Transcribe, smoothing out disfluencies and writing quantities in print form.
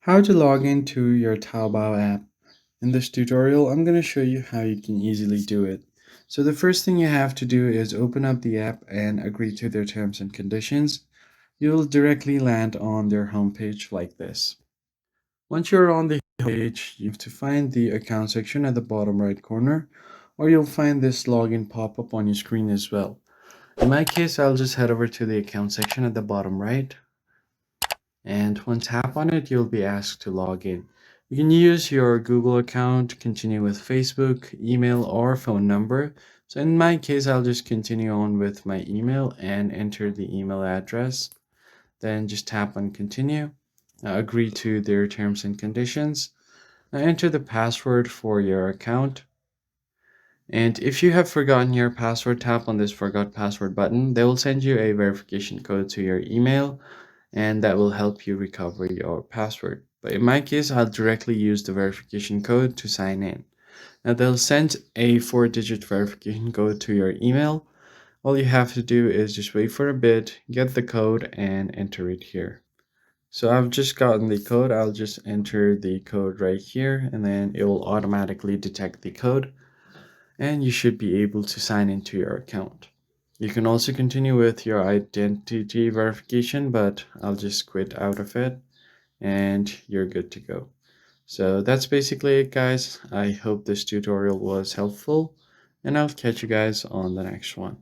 How to log into your Taobao app. In this tutorial, I'm going to show you how you can easily do it. So the first thing you have to do is open up the app and agree to their terms and conditions. You'll directly land on their homepage like this. Once you're on the page, you have to find the account section at the bottom right corner, or you'll find this login pop-up on your screen as well. In my case, I'll just head over to the account section at the bottom right. And once tap on it, you'll be asked to log in. You can use your Google account, continue with Facebook, email, or phone number. So in my case, I'll just continue on with my email and enter the email address. Then just tap on continue, agree to their terms and conditions. Now enter the password for your account. And if you have forgotten your password, tap on this forgot password button. They will send you a verification code to your email, and that will help you recover your password. But in my case, I'll directly use the verification code to sign in. Now they'll send a 4-digit verification code to your email. All you have to do is just wait for a bit, get the code, and enter it here. So I've just gotten the code. I'll just enter the code right here, and then it will automatically detect the code, and you should be able to sign into your account. You can also continue with your identity verification, but I'll just quit out of it and you're good to go. So that's basically it, guys. I hope this tutorial was helpful, and I'll catch you guys on the next one.